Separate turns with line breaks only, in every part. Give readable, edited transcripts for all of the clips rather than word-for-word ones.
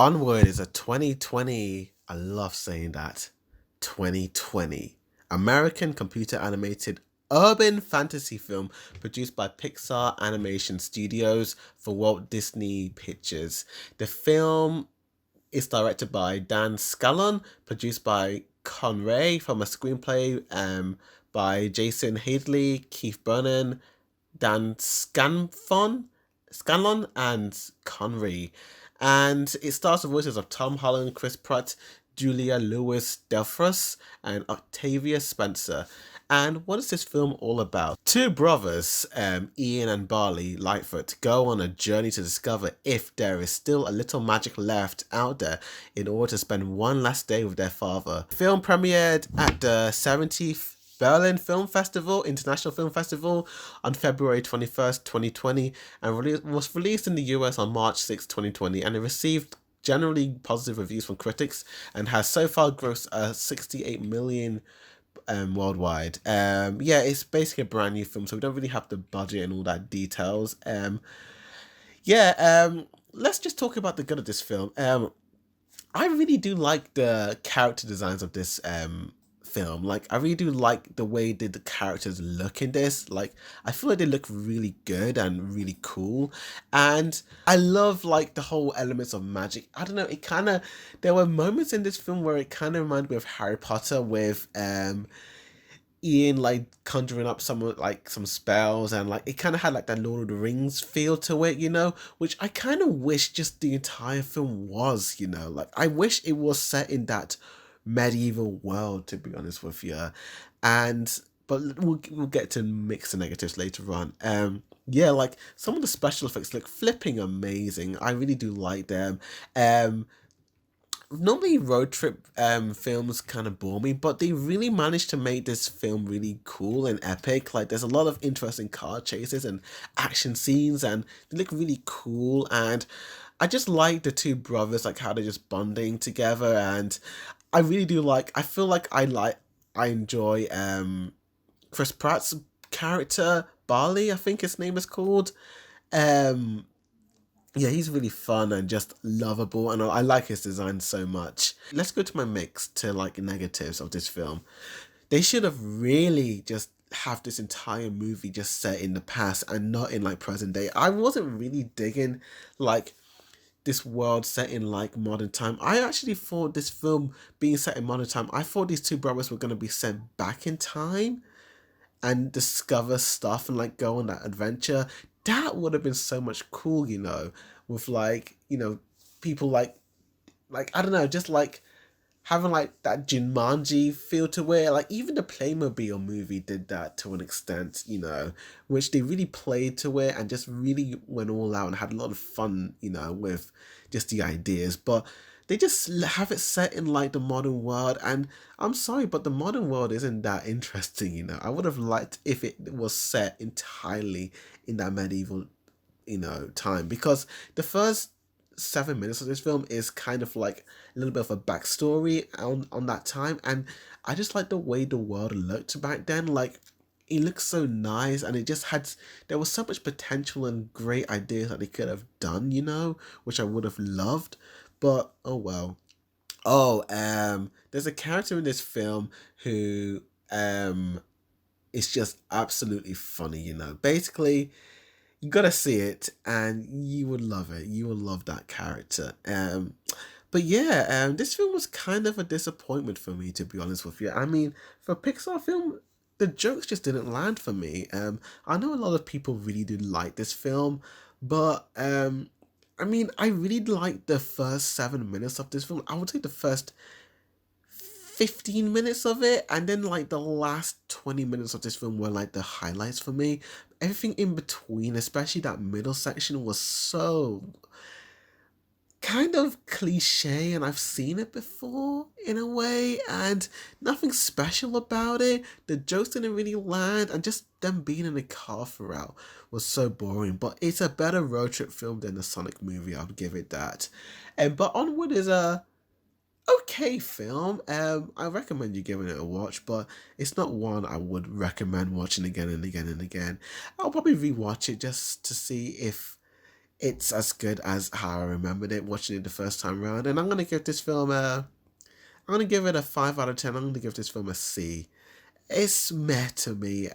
Onward is a 2020, I love saying that, 2020 American computer animated urban fantasy film produced by Pixar Animation Studios for Walt Disney Pictures. The film is directed by Dan Scallon, produced by Conray from a screenplay by Jason Hadley, Keith Brennan, Dan Scanlon, and Conry. And it stars the voices of Tom Holland, Chris Pratt, Julia Louis-Dreyfus, and Octavia Spencer. And what is this film all about? Two brothers, Ian and Barley Lightfoot, go on a journey to discover if there is still a little magic left out there in order to spend one last day with their father. The film premiered at the 70th Berlin International Film Festival on February 21st, 2020, and was released in the US on March 6, 2020, and it received generally positive reviews from critics and has so far grossed 68 million worldwide. It's basically a brand new film, so we don't really have the budget and all that details. Let's just talk about the good of this film. I really do like the character designs of this film. Like, I really do like the way that the characters look in this. Like, I feel like they look really good and really cool, and I love like the whole elements of magic. I don't know, it kind of, there were moments in this film where it kind of reminded me of Harry Potter with Ian like conjuring up some spells, and like it kind of had like that Lord of the Rings feel to it, which I kind of wish just the entire film was, like I wish it was set in that medieval world, to be honest with you. But we'll get to mix the negatives later on. Like some of the special effects look flipping amazing. I really do like them. Normally road trip films kind of bore me, but they really managed to make this film really cool and epic. Like, there's a lot of interesting car chases and action scenes, and they look really cool. And I just like the two brothers, like how they're just bonding together. And I really do like, I feel like I enjoy Chris Pratt's character, Barley, I think his name is called. He's really fun and just lovable, and I like his design so much. Let's go to my mix to like negatives of this film. They should have really just have this entire movie just set in the past and not in like present day. I wasn't really digging like this world set in like modern time. I actually thought this film being set in modern time, I thought these two brothers were going to be sent back in time and discover stuff and like go on that adventure. That would have been so much cool, with like, people like I don't know, just like having like that Jumanji feel to it. Like even the Playmobil movie did that to an extent, which they really played to it and just really went all out and had a lot of fun, with just the ideas. But they just have it set in like the modern world, and I'm sorry, but the modern world isn't that interesting. I would have liked if it was set entirely in that medieval, time, because the first 7 minutes of this film is kind of like a little bit of a backstory on that time, and I just like the way the world looked back then. Like, it looked so nice, and there was so much potential and great ideas that they could have done, which I would have loved. But oh well. There's a character in this film who is just absolutely funny. Basically, you gotta see it and you would love it. You will love that character. This film was kind of a disappointment for me, to be honest with you. I mean, for a Pixar film, the jokes just didn't land for me. I know a lot of people really did like this film, but I really liked the first 7 minutes of this film. I would say the first 15 minutes of it, and then like the last 20 minutes of this film were like the highlights for me. Everything in between, especially that middle section, was so kind of cliche, and I've seen it before in a way, and nothing special about it. The jokes didn't really land, and just them being in a car throughout was so boring. But it's a better road trip film than the Sonic movie, I would give it that. But Onward is a okay film. I recommend you giving it a watch, but it's not one I would recommend watching again and again and again. I'll probably rewatch it just to see if It's as good as how I remembered it watching it the first time around, and I'm gonna give this film a. I'm gonna give it a 5 out of 10. I'm gonna give this film a C. It's meh to me.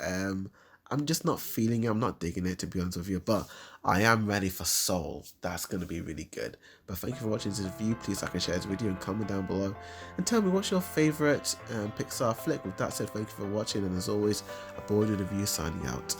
I'm just not feeling it. I'm not digging it, to be honest with you. But I am ready for Soul. That's gonna be really good. But thank you for watching this review. Please like and share this video and comment down below and tell me what's your favorite Pixar flick. With that said, thank you for watching, and as always, a board review signing out.